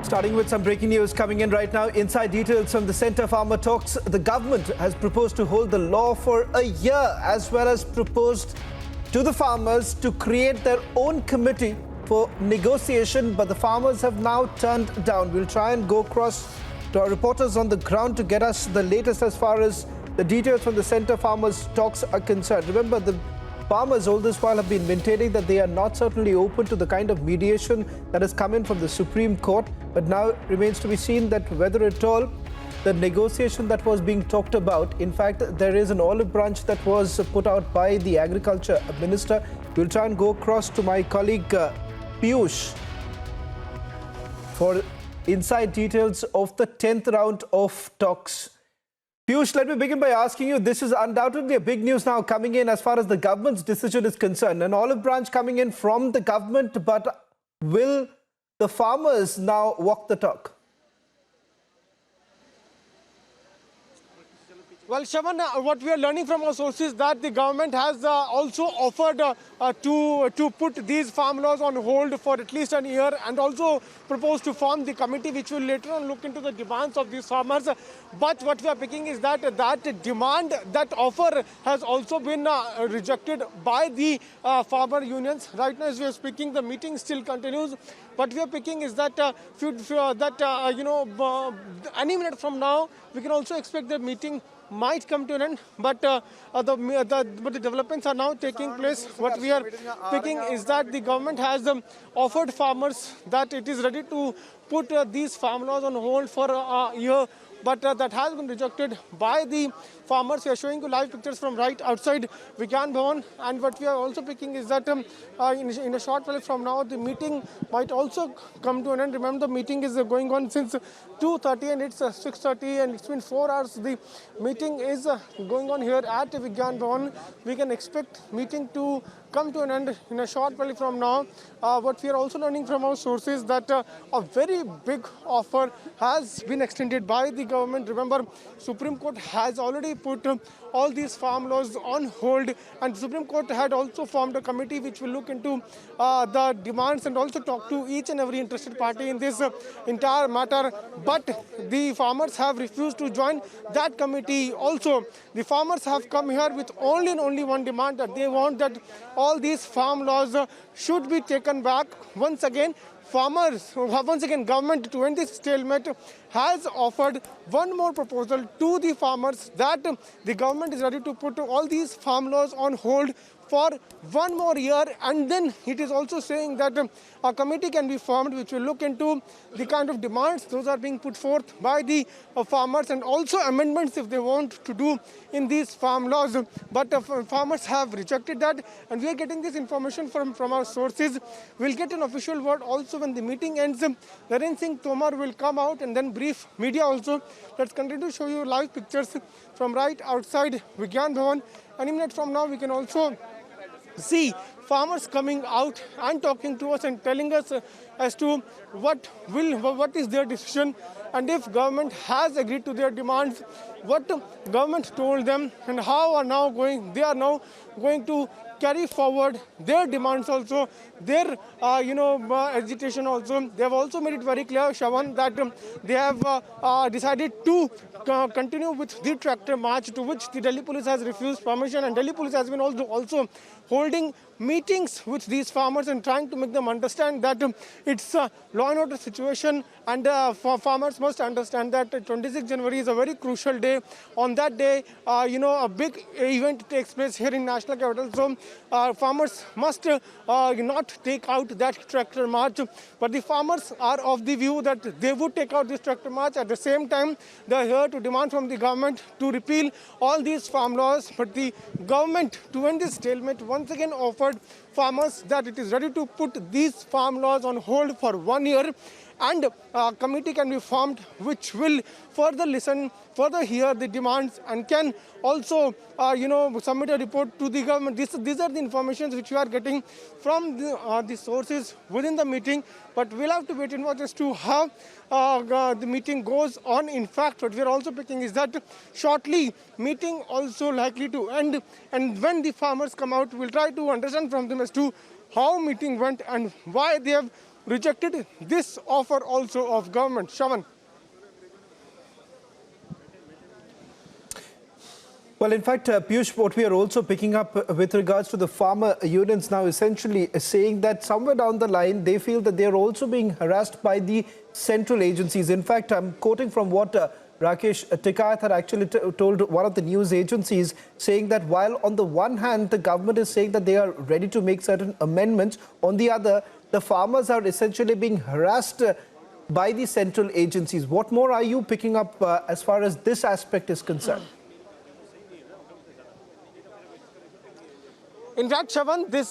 Starting with some breaking news coming in right now. Inside details from the Centre Farmer Talks. The government has proposed to hold the law for a year, as well as proposed to the farmers to create their own committee for negotiation, but the farmers have now turned down. We'll try and go across to our reporters on the ground to get us the latest as far as the details from the Centre Farmers Talks are concerned. Remember, the farmers all this while have been maintaining that they are not certainly open to the kind of mediation that has come in from the Supreme Court, but now it remains to be seen that whether at all the negotiation that was being talked about, in fact, there is an olive branch that was put out by the Agriculture Minister. We'll try and go across to my colleague Piyush for inside details of the 10th round of talks. Piyush, let me begin by asking you, this is undoubtedly a big news now coming in as far as the government's decision is concerned. An olive branch coming in from the government, but will the farmers now walk the talk? Well, Shravan, what we are learning from our sources that the government has also offered to put these farm laws on hold for at least a year, and also proposed to form the committee which will later on look into the demands of these farmers. But what we are picking is that demand, that offer has also been rejected by the farmer unions. Right now as we are speaking, the meeting still continues. What we are picking is that any minute from now we can also expect the meeting might come to an end, but the developments are now taking place. What we are picking is that the government has offered farmers that it is ready to put these farm laws on hold for a year, but that has been rejected by the farmers. We are showing you live pictures from right outside Vigyan Bhavan, and what we are also picking is that in a short while from now the meeting might also come to an end. Remember, the meeting is going on since 2:30 and it's 6:30, and it's been 4 hours. The meeting is going on here at Vigyan Bhavan. We can expect meeting to come to an end in a short while from now. What we are also learning from our sources that a very big offer has been extended by the government. Remember, Supreme Court has already put all these farm laws on hold, and the Supreme Court had also formed a committee which will look into the demands and also talk to each and every interested party in this entire matter. But the farmers have refused to join that committee. Also, the farmers have come here with only one demand, that they want that all these farm laws should be taken back. Once again, government, to end this stalemate, has offered one more proposal to the farmers, that the government is ready to put all these farm laws on hold for one more year, and then it is also saying that a committee can be formed which will look into the kind of demands those are being put forth by the farmers, and also amendments if they want to do in these farm laws. But farmers have rejected that, and we are getting this information from our sources. We'll get an official word also when the meeting ends. Naren Singh Tomar will come out and then brief media also. Let's continue to show you live pictures from right outside Vigyan Bhavan. Any minute from now we can also see farmers coming out and talking to us and telling us as to what is their decision, and if government has agreed to their demands, what government told them, and how they are now going to carry forward their demands also, their agitation also. They have also made it very clear, Shravan, that they have decided to continue with the tractor march, to which the Delhi police has refused permission, and Delhi police has been also holding meetings with these farmers and trying to make them understand that it's a law and order situation, and farmers must understand that 26 January is a very crucial day. On that day, a big event takes place here in National Capital. So farmers must not take out that tractor march. But the farmers are of the view that they would take out this tractor march. At the same time, they are here to demand from the government to repeal all these farm laws. But the government, to end this stalemate, once again offered farmers that it is ready to put these farm laws on hold for 1 year, and a committee can be formed which will further hear the demands, and can also submit a report to the government. These are the informations which we are getting from the sources within the meeting, but we'll have to wait and watch as to how the meeting goes on. In fact, what we are also picking is that shortly meeting also likely to end, and when the farmers come out, we'll try to understand from them as to how meeting went and why they have rejected this offer also of government. Shaman. Well, in fact, Piyush, what we are also picking up with regards to the farmer unions now essentially is saying that somewhere down the line, they feel that they are also being harassed by the central agencies. In fact, I'm quoting from what Rakesh Tikayat had actually told one of the news agencies, saying that while on the one hand, the government is saying that they are ready to make certain amendments, on the other, the farmers are essentially being harassed by the central agencies. What more are you picking up as far as this aspect is concerned? In fact, Shavan, this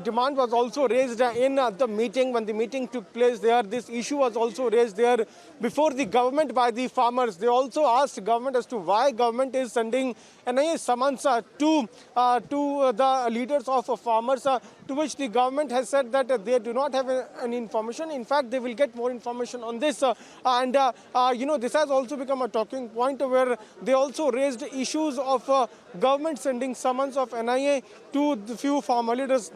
demand was also raised in the meeting. When the meeting took place there, this issue was also raised there before the government by the farmers. They also asked government as to why government is sending NIA summons to the leaders of farmers, to which the government has said that they do not have any information. In fact, they will get more information on this. This has also become a talking point where they also raised issues of government sending summons of NIA to the few farmer leaders.